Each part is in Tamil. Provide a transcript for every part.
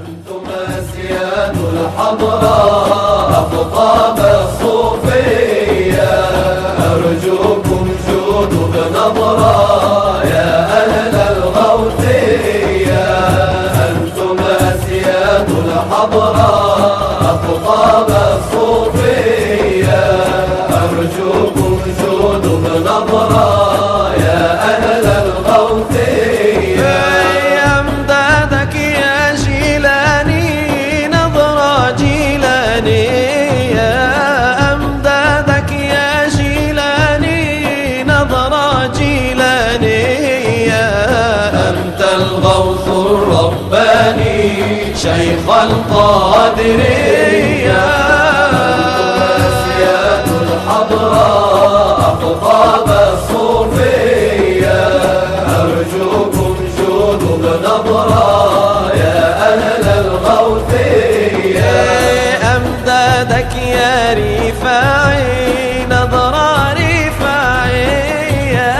أنتم أسياد الحضراء أقطاب الصوفية أرجوكم جودوا بنظرة يا أهل الغوثية أنتم أسياد الحضراء أقطاب الصوفية أرجوكم جودوا بنظرة يا أهل الغوثية يا امدادك يا جيلاني نظرة جيلاني يا امدادك يا جيلاني نظرة جيلاني أنت الغوث الرباني شيخ القادرية أسياد الحضراء أقطاب الصوفية أرجوكم جودوا بنظرة يا أهل الغوثية أمدادك يا رفاعي نظرة رفاعي يا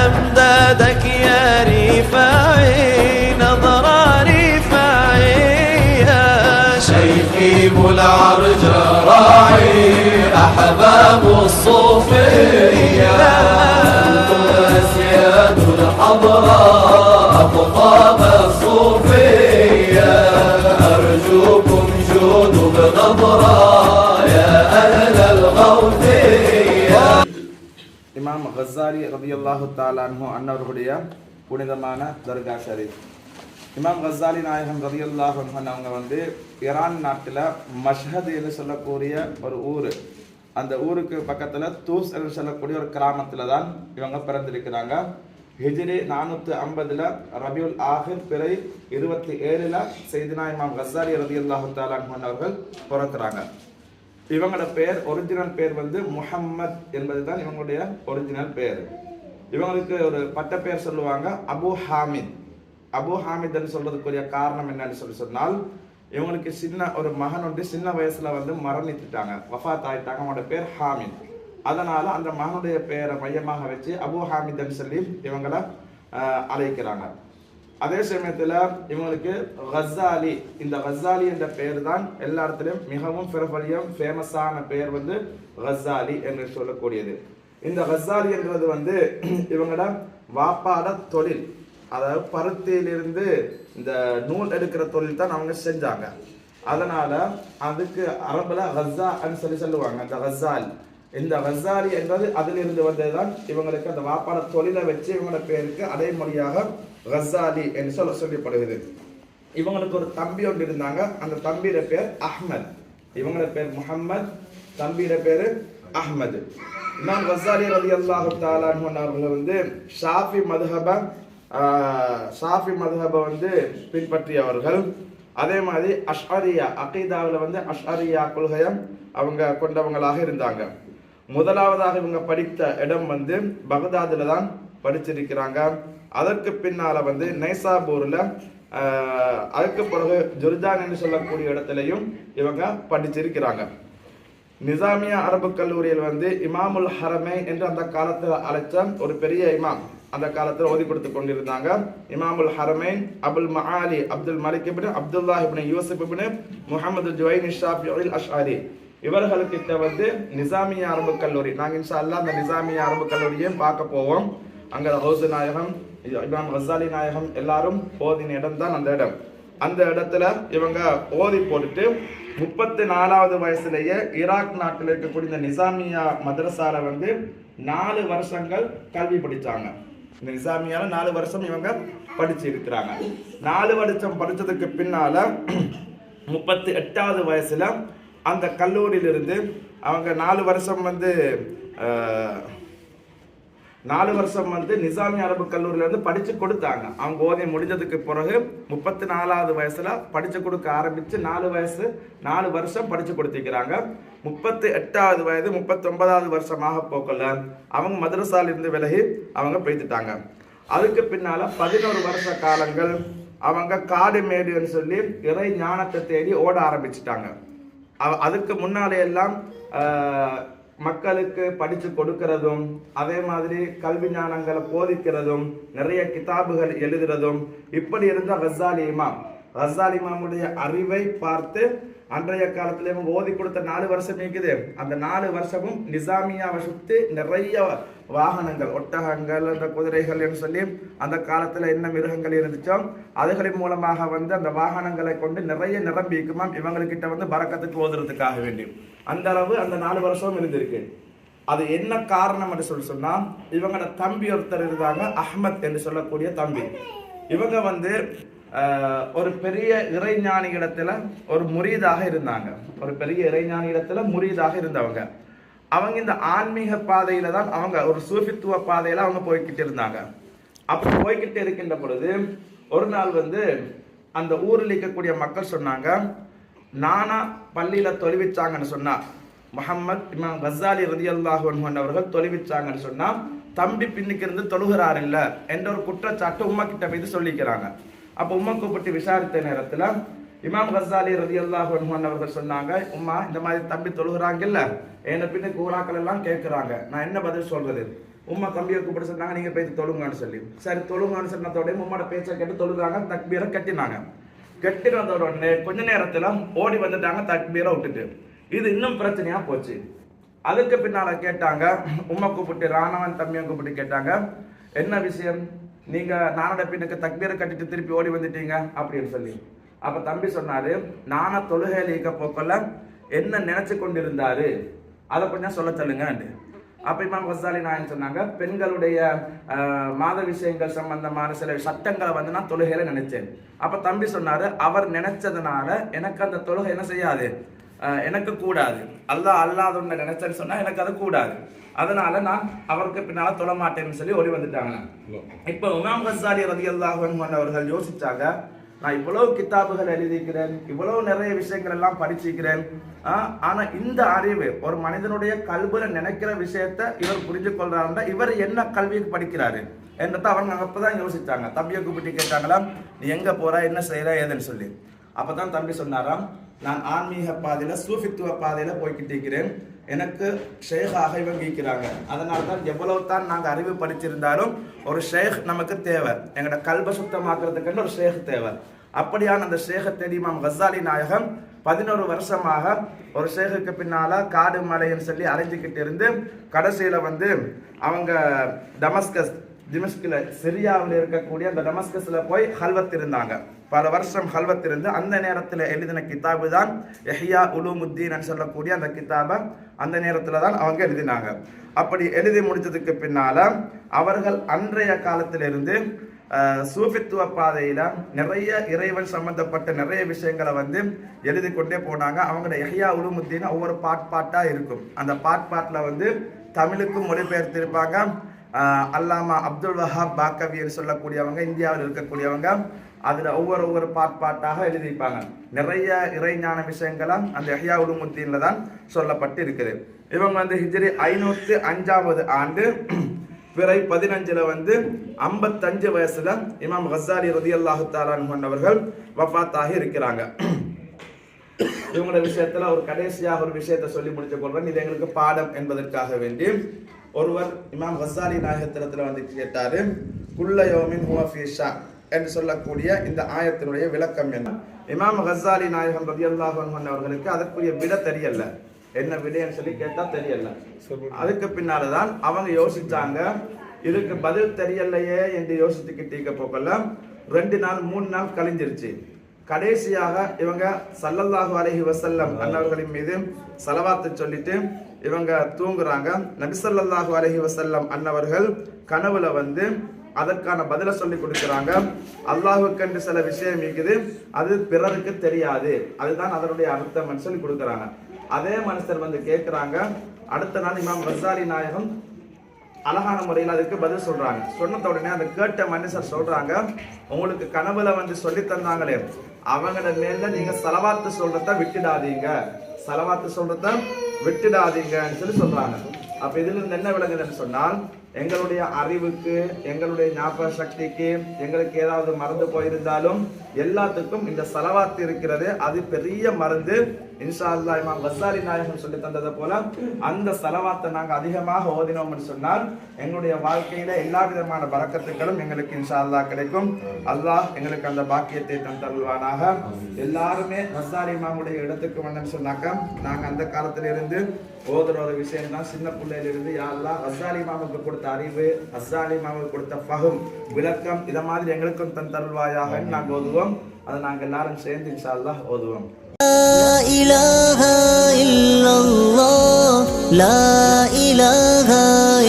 أمدادك يا رفاعي نظرة رفاعي يا شيخي ابو العرج راعي أحباب الصوفية أنتم أسياد الحضراء أقطاب الصوفية أرجوكم جودوا بنظرة يا أهل الغوثية இமாம் கஸ்ஸாலி ரலியல்லாஹு தஆலா அன்ஹு அன்னவர்களுடைய புனிதமான தர்கா ஷரீஃப். இமாம் கஸ்ஸாலி நாயகம் ரலியல்லாஹு அன்ஹு அவங்க வந்து ஈரான் நாட்டில் மஷ்ஹத் என்று சொல்லக்கூடிய ஒரு ஊர், அந்த ஊருக்கு பக்கத்தில் தூஸ் என்று சொல்லக்கூடிய ஒரு கிராமத்தில் தான் இவங்க பிறந்திருக்கிறாங்க. ஹிஜ்ரி 450 ரபியுல் ஆஹிர் பிறை 27 செய்தினா இமாம் கஸ்ஸாலி ரலியல்லாஹு தஆலா அன்ஹு அவர்கள் பிறக்கிறாங்க. இவங்களோட பேர் ஒரிஜினல் பேர் வந்து முஹம்மத் என்பது தான் இவங்களுடைய ஒரிஜினல் பேர். இவங்களுக்கு ஒரு பட்ட பேர் சொல்லுவாங்க அபு ஹாமித். அபு ஹாமித்னு சொல்றதுக்குரிய காரணம் என்னன்னு சொன்னால், இவங்களுக்கு சின்ன ஒரு மகன் வந்து சின்ன வயசுல வந்து மரணித்துட்டாங்க, வஃபாத் ஆயிட்டாங்க. அவங்களோட பேர் ஹாமித். அதனால அந்த மகனுடைய பெயரை மையமாக வச்சு அபு ஹாமித்னு சொல்லி இவங்களை அழைக்கிறாங்க. அதே சமயத்துல இவங்களுக்கு கஸ்ஸாலி, இந்த கஸ்ஸாலி என்ற பெயர் தான் எல்லா இடத்துலையும் மிகவும் பிரபலியம் ஃபேமஸான பெயர் வந்து கஸ்ஸாலி என்று சொல்லக்கூடியது. இந்த கஸ்ஸாலி என்றது வந்து இவங்களோட வாப்பாட தொழில், அதாவது பருத்தியிலிருந்து இந்த நூல் எடுக்கிற தொழில் தான் அவங்க செஞ்சாங்க. அதனால அதுக்கு அரபுல கஸ்ஸான்னு சொல்லி சொல்லுவாங்க. அந்த கஸ்ஸால், இந்த கஸ்ஸாலி என்பது அதிலிருந்து வந்ததுதான். இவங்களுக்கு அந்த வாப்பாட தொழிலை வச்சு இவங்களோட பேருக்கு அடைமொழியாக கஸ்ஸாலி என்று சொல்லப்படுகிறது. இவங்களுக்கு ஒரு தம்பி ஒன்று இருந்தாங்க, அந்த தம்பியோட பேர் அஹ்மத். இவங்களோட பேர் முஹம்மத், தம்பியோட பேரு அஹ்மது. இமாம் கஸ்ஸாலி ரலியல்லாஹு தஆலா அன்ஹு அவர்கள் வந்து ஷாஃபி மதுஹபை வந்து பின்பற்றியவர்கள். அதே மாதிரி அஷ்அரியா அகீதாவில் வந்து அஷ்அரியா கொள்கையம் அவங்க கொண்டவங்களாக இருந்தாங்க. முதலாவதாக இவங்க படித்த இடம் வந்து பகதாதுல தான் படிச்சிருக்கிறாங்க. அதற்கு பின்னால வந்து நைசாபூர்ல, அதுக்கு பிறகு ஜுர்ஜான் என்று சொல்லக்கூடிய இடத்துலையும் இவங்க படிச்சிருக்கிறாங்க. நிசாமியா அரபு கல்லூரியில் வந்து இமாமுல் ஹரமை என்று அந்த காலத்தில் அழைச்ச ஒரு பெரிய இமாம் அந்த காலத்தில் ஓதி கொடுத்து கொண்டிருந்தாங்க. இமாமுல் ஹரமைன் அபுல் மஆலி அப்துல் மலிக் இப்னு அப்துல்லாஹ் இப்னு யூசுப் இப்னு முஹம்மது ஜுவைனி ஷாஃபிஇல் அஷ்அரி, இவர்களுக்கிட்ட வந்து நிசாமியா அரபு கல்லூரி. நாங்கள் இன்ஷா அல்லாஹ் அந்த நிசாமியா அரபு கல்லூரியையும் பார்க்க போவோம். அங்கே ஹவுஸ் நாயகம், இமாம் கஸ்ஸாலி நாயகம் எல்லாரும் ஓதின இடம் தான் அந்த இடம். அந்த இடத்துல இவங்க ஓதி போட்டுட்டு 34வது வயசுலேயே ஈராக் நாட்டில் இருக்கக்கூடிய இந்த நிசாமியா மதரசால வந்து 4 வருஷங்கள் கல்வி படிச்சாங்க. இந்த நிசாமியால 4 வருஷம் இவங்க படிச்சு இருக்கிறாங்க. 4 வருஷம் படிச்சதுக்கு பின்னால 38வது வயசுல அந்த கல்லூரியிலிருந்து அவங்க 4 வருஷம் வந்து நிசாமி அரபு கல்லூரியில இருந்து படிச்சு கொடுத்தாங்க. அவங்க ஓதி முடிஞ்சதுக்கு பிறகு 34வது வயசுல படிச்சு கொடுக்க ஆரம்பிச்சு 4 வருஷம் படிச்சு கொடுத்திருக்கிறாங்க. 38வது வயது 39வது வருஷமாக போக்கல அவங்க மதரசால இருந்து விலகி அவங்க போய்த்துட்டாங்க. அதுக்கு பின்னால 11 வருஷ காலங்கள் அவங்க காடு மேடுன்னு சொல்லி இறை ஞானத்தை தேடி ஓட ஆரம்பிச்சுட்டாங்க. அதுக்கு முன்னாலே எல்லாம் மக்களுக்கு படிச்சு கொடுக்கிறதும், அதே மாதிரி கல்வி ஞானங்களை போதிக்கிறதும், நிறைய கிதாபுகள் எழுதுறதும் இப்படி இருந்த கஸ்ஸாலி இமாம் கஸ்ஸாலி இமாமுடைய அறிவை பார்த்து அன்றைய காலத்துல இவங்க ஓதி கொடுத்த 4 வருஷம் இருக்குது. அந்த 4 வருஷமும் நிசாமியாவை சுத்தி நிறைய வாகனங்கள், ஒட்டகங்கள், அந்த குதிரைகள் என்று சொல்லி அந்த காலத்துல என்ன மிருகங்கள் இருந்துச்சோ அதுகளின் மூலமாக வந்து அந்த வாகனங்களை கொண்டு நிறைய நிரம்பிக்குமா இவங்ககிட்ட வந்து பரக்கத்துக்கு ஓதுறதுக்காக வேண்டி. அந்த அளவு அந்த 4 வருஷம் இருந்திருக்கு. அது என்ன காரணம் என்று சொன்னா, இவங்களோட தம்பி ஒருத்தர் இருந்தாங்க, அஹ்மத் என்று சொல்லக்கூடிய தம்பி. இவங்க வந்து ஒரு பெரிய இறைஞானி இடத்துல ஒரு முரீதாக இருந்தாங்க. ஒரு பெரிய இறைஞானி இடத்துல முரீதாக இருந்தவங்க. அவங்க இந்த ஆன்மீக பாதையில தான் அவங்க ஒரு சூஃபித்துவ பாதையில அவங்க போய்கிட்டு இருந்தாங்க. அப்படி போய்கிட்டு இருக்கின்ற பொழுது ஒரு நாள் வந்து அந்த ஊரில் இருக்கக்கூடிய மக்கள் சொன்னாங்க, நானா பள்ளியில தொழுவிச்சாங்கன்னு சொன்னா, முஹம்மத் இமாம் கஸ்ஸாலி ரலியல்லாஹு அன்ஹு அவர்கள் தொழுவிச்சாங்கன்னு சொன்னா தம்பி பின்னுக்கு இருந்து தொழுகிறார் இல்ல என்ற ஒரு குற்றச்சாட்டு உம்மா கிட்ட போய் சொல்லிக்கிறாங்க. அப்ப உம்மா கூப்பிட்டு விசாரித்த நேரத்துல இமாம் கஸ்ஸாலி ரலியல்லாஹு அன்ஹு அவர்கள் சொன்னாங்க, உம்மா இந்த மாதிரி தம்பி தொழுகிறாங்க இல்ல, என்ன பின்னுக்கு ஊராக்கள் எல்லாம் கேட்கிறாங்க, நான் என்ன பதில் சொல்றது? உம்மா தம்பியை கூப்பிட்டு சொன்னாங்க, நீங்க போய் தொழுங்கன்னு சொல்லி. சரி தொழுங்கன்னு சொன்னதோட உம்மாட பேச்சை கேட்டு தொழுகிறாங்க. தக்பீரை கட்டினாங்க. கட்டினதோட உடனே கொஞ்ச நேரத்துல ஓடி வந்துட்டாங்க தக்பீரை விட்டுட்டு. இது இன்னும் பிரச்சனையா போச்சு. அதுக்கு பின்னால கேட்டாங்க, உம்மா கூப்பிட்டு ராணவன் தம்பியை கூப்பிட்டு கேட்டாங்க, என்ன விஷயம், நீங்க நானோட பின்னுக்கு தக்பீரை கட்டிட்டு திருப்பி ஓடி வந்துட்டீங்க அப்படின்னு சொல்லி. அப்ப தம்பி சொன்னாரு, நானா தொழுகையில இருக்க போக்கல என்ன நினைச்சு கொண்டிருந்தாரு அதை கொஞ்சம் சொல்ல சொல்லுங்க. அப்ப இமாம் கஸ்ஸாலி நாயகம் சொன்னாங்க, பெண்களுடைய மாத விஷயங்கள் சம்பந்தமான சில சட்டங்களை வந்து நான் தொழுகையில நினைச்சேன். அப்ப தம்பி சொன்னாரு, அவர் நினைச்சதுனால எனக்கு அந்த தொழுகை என்ன செய்யாது, எனக்கு கூடாது. அல்லாஹ் அல்லாத ஒன்றை நினைச்சேன்னு சொன்னா எனக்கு அது கூடாது. அதனால நான் அவருக்கு பின்னால தொழ மாட்டேன்னு சொல்லி ஓடி வந்துட்டாங்க. இப்ப இமாம் கஸ்ஸாலி ரலியல்லாஹு அன்ஹு அவர்கள் யோசிச்சாங்க, நான் இவ்வளவு கிதாபுகள் எழுதிக்கிறேன், இவ்வளவு நிறைய விஷயங்கள் எல்லாம் படிச்சிருக்கிறேன், ஆனா இந்த அறிவு ஒரு மனிதனுடைய கல்வில நினைக்கிற விஷயத்த இவர் புரிஞ்சு கொள்றாருன்னா இவர் என்ன கல்வியை படிக்கிறாரு என்றதை அவங்க அப்பதான் யோசிச்சாங்க. தம்பியை கூப்பிட்டு கேட்டாங்களா, நீ எங்க போற, என்ன செய்யற, ஏதுன்னு சொல்லி. அப்பதான் தம்பி சொன்னாராம், நான் ஆன்மீக பாதையில சூஃபித்துவ பாதையில போய்கிட்டு இருக்கிறேன், எனக்கு ஷேகாக இவங்க இருக்கிறாங்க. அதனால தான் எவ்வளவு தான் நாங்கள் அறிவு படிச்சிருந்தாலும் ஒரு ஷேக் நமக்கு தேவை, எங்களோட கல்வை சுத்தமாக்குறதுக்கு ஒரு ஷேக் தேவை. அப்படியான அந்த ஷேகை தேடி இமாம் கஸ்ஸாலி நாயகம் 11 வருஷமாக ஒரு ஷேகுக்கு பின்னால காடு மலைன்னு சொல்லி அலைஞ்சிக்கிட்டு இருந்து கடைசியில வந்து அவங்க திமஸ்கில் சிரியாவில் இருக்கக்கூடிய அந்த டமஸ்கஸ்ல போய் ஹல்வத் இருந்தாங்க. பல வருஷம் ஹல்வத் இருந்து அந்த நேரத்தில் எழுதின கிதாபு தான் இஹ்யா உலூமுத்தீன் சொல்லக்கூடிய அந்த கிதாபை அந்த நேரத்தில் தான் அவங்க எழுதினாங்க. அப்படி எழுதி முடிச்சதுக்கு பின்னால அவர்கள் அன்றைய காலத்திலிருந்து சூஃபித்துவ பாதையில நிறைய இறைவன் சம்பந்தப்பட்ட நிறைய விஷயங்களை வந்து எழுதி கொண்டே போனாங்க. அவங்களோட இஹ்யா உலூமுத்தீன் ஒவ்வொரு பாட்டா இருக்கும். அந்த பாட்டில் வந்து தமிழுக்கும் மொழிபெயர்த்திருப்பாங்க. அல்லாமா அப்துல் வஹாப் பாக்கவின்னு சொல்லக்கூடியவங்க, இந்தியாவில் இருக்கக்கூடியவங்க, அதுல ஒவ்வொரு பாட்டாக எழுதியிருப்பாங்க. நிறைய இறைஞான விஷயங்களும் அந்த இஹ்யா உலூமுத்தீன்ல தான் சொல்லப்பட்டு இருக்குது. இவங்க வந்து ஹிஜ்ரி 505 ஆண்டு பிறை 15 வந்து 55 வயசுல இமாம் கஸ்ஸாலி ரலியல்லாஹு தஆலா அன்ஹு அவர்கள் வஃபாத்தாகி இருக்கிறாங்க. இவங்களோட விஷயத்துல ஒரு கடைசியாக ஒரு விஷயத்தை சொல்லி முடிச்சு கொள்றேன், இது எங்களுக்கு பாடம் என்பதற்காக வேண்டி. ஒருவர் இமாம் கஸ்ஸாலி நாயகத்திரத்துல வந்து கேட்டாரு, குல்ல யௌமின் ஹுவ ஃபீ ஷான் என்று சொல்லக்கூடிய இந்த ஆயத்தினுடைய விளக்கம் என்ன? இமாம் கஸ்ஸாலி நாயகம் ரலியல்லாஹு அன்ஹு அவர்களுக்கு அதற்குரிய விட தெரியல, என்ன விடைன்னு சொல்லி கேட்டா தெரியல. அதுக்கு பின்னால்தான் அவங்க யோசிச்சாங்க, இதுக்கு பதில் தெரியலையே என்று யோசித்துக்கிட்டு போக்கல 2 நாள் 3 நாள் கழிஞ்சிருச்சு. கடைசியாக இவங்க ஸல்லல்லாஹு அலைஹி வஸல்லம் அன்னவர்களின் மீது ஸலவாத்து சொல்லிட்டு இவங்க தூங்குறாங்க. நபி ஸல்லல்லாஹு அலைஹி வஸல்லம் அன்னவர்கள் கனவுல வந்து அதற்கான பதில சொல்லி கொடுக்குறாங்க. அல்லாஹ்வுக்கு சில விஷயம் இருக்குது, அது பிறருக்கு தெரியாது, அதுதான் அதனுடைய அர்த்தம் சொல்லி கொடுக்குறாங்க. அதே மனுஷர் வந்து கேட்கிறாங்க. அடுத்த நாள் இமாம் கஸ்ஸாலி நாயகம் அழகான முறையில் அதுக்கு பதில் சொல்றாங்க. சொன்ன உடனே அந்த கேட்ட மனுஷர் சொல்றாங்க, உங்களுக்கு கனவுல வந்து சொல்லி தந்தாங்களே அவங்கள மேல நீங்க ஸலவாத்து சொல்றத விட்டுடாதீங்க, ஸலவாத்து சொல்றத விட்டுடாதீங்கன்னு சொல்லி சொல்றாங்க. அப்ப இதுல இருந்து என்ன விளங்குதுன்னு சொன்னால், எங்களுடைய அறிவுக்கு, எங்களுடைய ஞாபக சக்திக்கு, எங்களுக்கு ஏதாவது மறந்து போயிருந்தாலும் எல்லாத்துக்கும் இந்த ஸலவாத் இருக்கிறது, அது பெரிய மருந்து. இன்ஷா அல்லாஹ் இமாம் கஸ்ஸாலி நாயகம் சொல்லி தந்தது போல அந்த ஸலவாத்தை நாங்க அதிகமாக ஓதினோம் என்று சொன்னால் எங்களுடைய வாழ்க்கையில எல்லா விதமான பரக்கத்துக்களும் எங்களுக்கு இன்ஷா அல்லாஹ் கிடைக்கும். அல்லாஹ் எங்களுக்கு அந்த பாக்கியத்தை தந்தருள்வானாக. எல்லாருமே கஸ்ஸாலி இமாமுடைய இடத்துக்கு வந்தேன்னு சொன்னாக்கா நாங்க அந்த காலத்துல இருந்து ஓதுற ஒரு விஷயம் தான், சின்ன பிள்ளையில இருந்து யா அல்லாஹ் கஸ்ஸாலி இமாமுக்கு கொடுத்த அறிவு, கஸ்ஸாலி இமாமுக்கு கொடுத்த ஃபஹம், விளக்கம், இத மாதிரி எங்களுக்கும் தந்தருள்வாயாக நாங்க ஓதுவோம். அதை நாங்க எல்லாரும் சேர்ந்து இன்ஷா அல்லாஹ் ஓதுவோம். لا إله إلا الله لا إله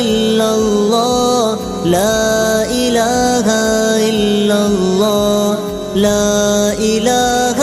إلا الله لا إله إلا الله لا إله